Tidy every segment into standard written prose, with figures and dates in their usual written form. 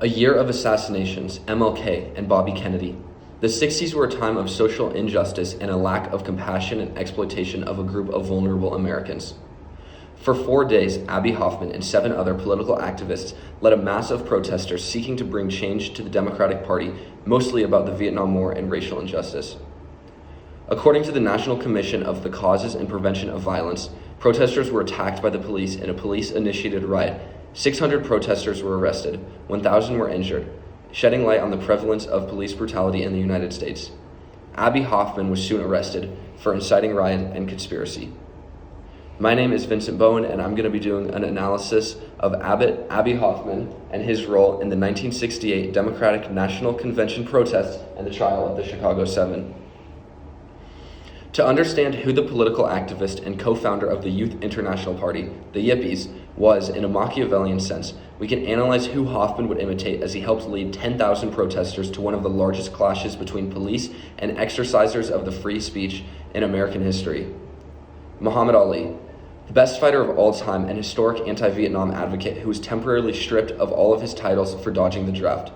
A year of assassinations, MLK and Bobby Kennedy. The 60s were a time of social injustice and a lack of compassion and exploitation of a group of vulnerable Americans. For 4 days, Abbie Hoffman and 7 other political activists led a mass of protesters seeking to bring change to the Democratic Party, mostly about the Vietnam War and racial injustice. According to the National Commission of the Causes and Prevention of Violence, protesters were attacked by the police in a police-initiated riot. 600 protesters were arrested, 1,000 were injured, shedding light on the prevalence of police brutality in the United States. Abbie Hoffman was soon arrested for inciting riot and conspiracy. My name is Vincent Bowen, and I'm going to be doing an analysis of Abbie Hoffman and his role in the 1968 Democratic National Convention protests and the trial of the Chicago 7. To understand who the political activist and co-founder of the Youth International Party, the Yippies, was in a Machiavellian sense, we can analyze who Hoffman would imitate as he helped lead 10,000 protesters to one of the largest clashes between police and exercisers of the free speech in American history. Muhammad Ali, the best fighter of all time and historic anti-Vietnam advocate who was temporarily stripped of all of his titles for dodging the draft.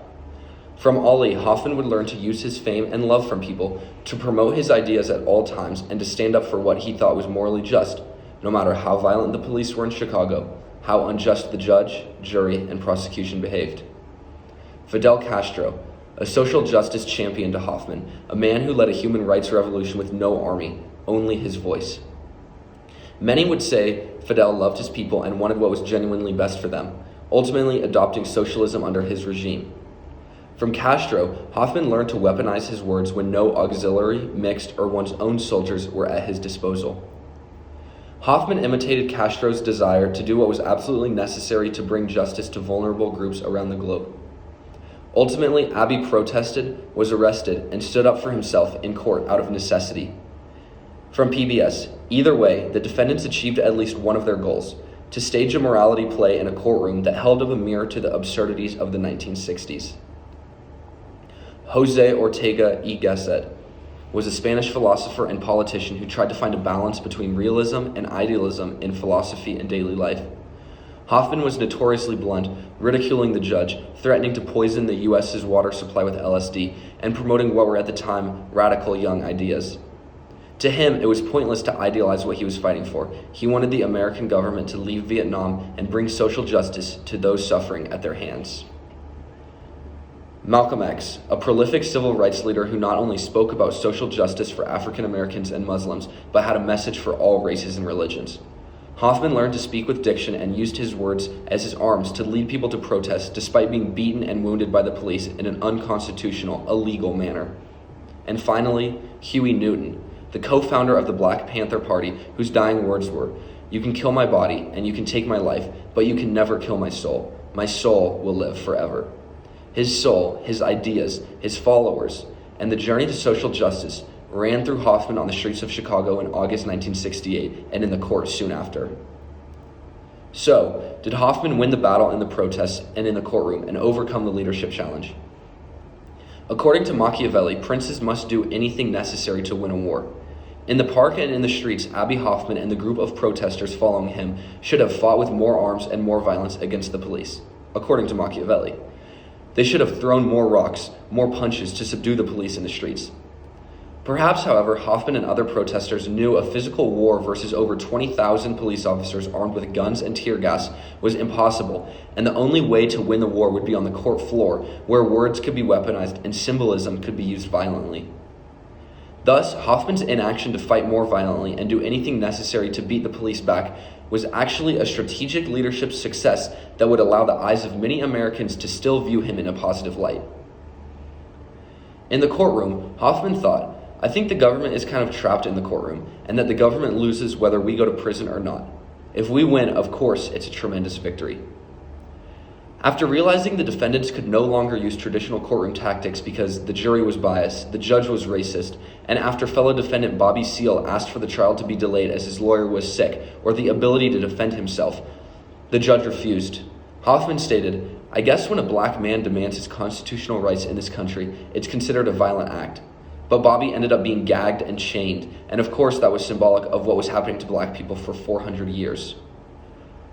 From Ali, Hoffman would learn to use his fame and love from people to promote his ideas at all times and to stand up for what he thought was morally just, no matter how violent the police were in Chicago, how unjust the judge, jury, and prosecution behaved. Fidel Castro, a social justice champion to Hoffman, a man who led a human rights revolution with no army, only his voice. Many would say Fidel loved his people and wanted what was genuinely best for them, ultimately adopting socialism under his regime. From Castro, Hoffman learned to weaponize his words when no auxiliary, mixed, or one's own soldiers were at his disposal. Hoffman imitated Castro's desire to do what was absolutely necessary to bring justice to vulnerable groups around the globe. Ultimately, Abbie protested, was arrested, and stood up for himself in court out of necessity. From PBS, either way, the defendants achieved at least one of their goals: to stage a morality play in a courtroom that held up a mirror to the absurdities of the 1960s. Jose Ortega y Gasset was a Spanish philosopher and politician who tried to find a balance between realism and idealism in philosophy and daily life. Hoffman was notoriously blunt, ridiculing the judge, threatening to poison the U.S.'s water supply with LSD, and promoting what were at the time radical young ideas. To him, it was pointless to idealize what he was fighting for. He wanted the American government to leave Vietnam and bring social justice to those suffering at their hands. Malcolm X, a prolific civil rights leader who not only spoke about social justice for African Americans and Muslims, but had a message for all races and religions. Hoffman learned to speak with diction and used his words as his arms to lead people to protest despite being beaten and wounded by the police in an unconstitutional, illegal manner. And finally, Huey Newton, the co-founder of the Black Panther Party, whose dying words were, "You can kill my body and you can take my life, but you can never kill my soul. My soul will live forever." His soul, his ideas, his followers, and the journey to social justice ran through Hoffman on the streets of Chicago in August 1968 and in the court soon after. So, did Hoffman win the battle in the protests and in the courtroom and overcome the leadership challenge? According to Machiavelli, princes must do anything necessary to win a war. In the park and in the streets, Abbie Hoffman and the group of protesters following him should have fought with more arms and more violence against the police, according to Machiavelli. They should have thrown more rocks, more punches to subdue the police in the streets. Perhaps, however, Hoffman and other protesters knew a physical war versus over 20,000 police officers armed with guns and tear gas was impossible, and the only way to win the war would be on the court floor, where words could be weaponized and symbolism could be used violently. Thus, Hoffman's inaction to fight more violently and do anything necessary to beat the police back was actually a strategic leadership success that would allow the eyes of many Americans to still view him in a positive light. In the courtroom, Hoffman thought, "I think the government is kind of trapped in the courtroom, and that the government loses whether we go to prison or not. If we win, of course, it's a tremendous victory." After realizing the defendants could no longer use traditional courtroom tactics because the jury was biased, the judge was racist, and after fellow defendant Bobby Seale asked for the trial to be delayed as his lawyer was sick or the ability to defend himself, the judge refused. Hoffman stated, "I guess when a black man demands his constitutional rights in this country, it's considered a violent act." But Bobby ended up being gagged and chained, and of course that was symbolic of what was happening to black people for 400 years.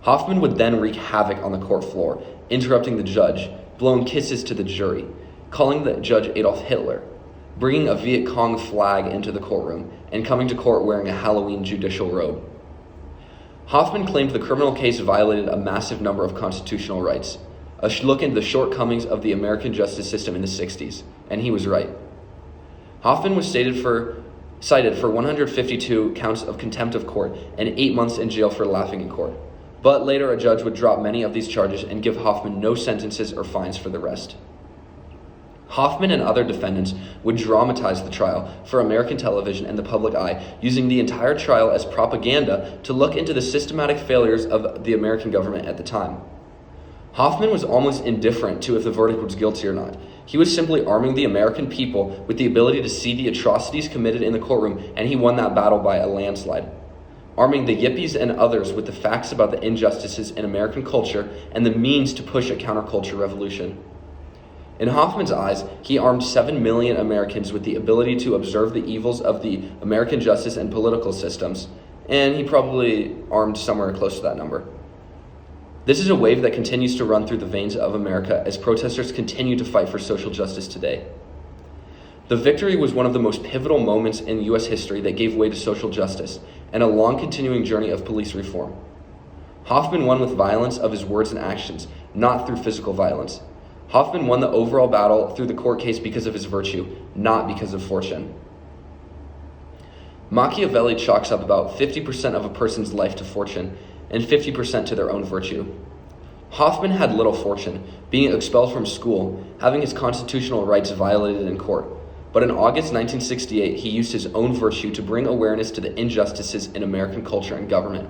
Hoffman would then wreak havoc on the court floor, interrupting the judge, blowing kisses to the jury, calling the judge Adolf Hitler, bringing a Viet Cong flag into the courtroom, and coming to court wearing a Halloween judicial robe. Hoffman claimed the criminal case violated a massive number of constitutional rights, a look into the shortcomings of the American justice system in the 60s, and he was right. Hoffman was cited for 152 counts of contempt of court and 8 months in jail for laughing in court. But later a judge would drop many of these charges and give Hoffman no sentences or fines for the rest. Hoffman and other defendants would dramatize the trial for American television and the public eye, using the entire trial as propaganda to look into the systematic failures of the American government at the time. Hoffman was almost indifferent to if the verdict was guilty or not. He was simply arming the American people with the ability to see the atrocities committed in the courtroom, and he won that battle by a landslide. Arming the yippies and others with the facts about the injustices in American culture and the means to push a counterculture revolution. In Hoffman's eyes, he armed 7 million Americans with the ability to observe the evils of the American justice and political systems, and he probably armed somewhere close to that number. This is a wave that continues to run through the veins of America as protesters continue to fight for social justice today. The victory was one of the most pivotal moments in U.S. history that gave way to social justice and a long continuing journey of police reform. Hoffman won with violence of his words and actions, not through physical violence. Hoffman won the overall battle through the court case because of his virtue, not because of fortune. Machiavelli chalks up about 50% of a person's life to fortune and 50% to their own virtue. Hoffman had little fortune, being expelled from school, having his constitutional rights violated in court. But in August 1968, he used his own virtue to bring awareness to the injustices in American culture and government.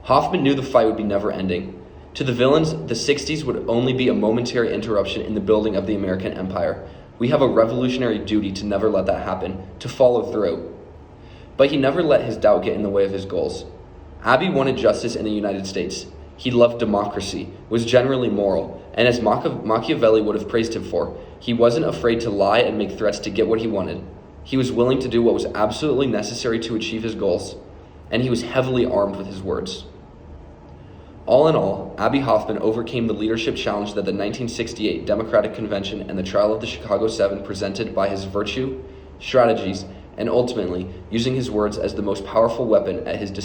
Hoffman knew the fight would be never-ending. To the villains, the 60s would only be a momentary interruption in the building of the American empire. We have a revolutionary duty to never let that happen, to follow through. But he never let his doubt get in the way of his goals. Abbie wanted justice in the United States. He loved democracy, was generally moral, and as Machiavelli would have praised him for, he wasn't afraid to lie and make threats to get what he wanted. He was willing to do what was absolutely necessary to achieve his goals, and he was heavily armed with his words. All in all, Abbie Hoffman overcame the leadership challenge that the 1968 Democratic Convention and the trial of the Chicago Seven presented by his virtue, strategies, and ultimately using his words as the most powerful weapon at his disposal.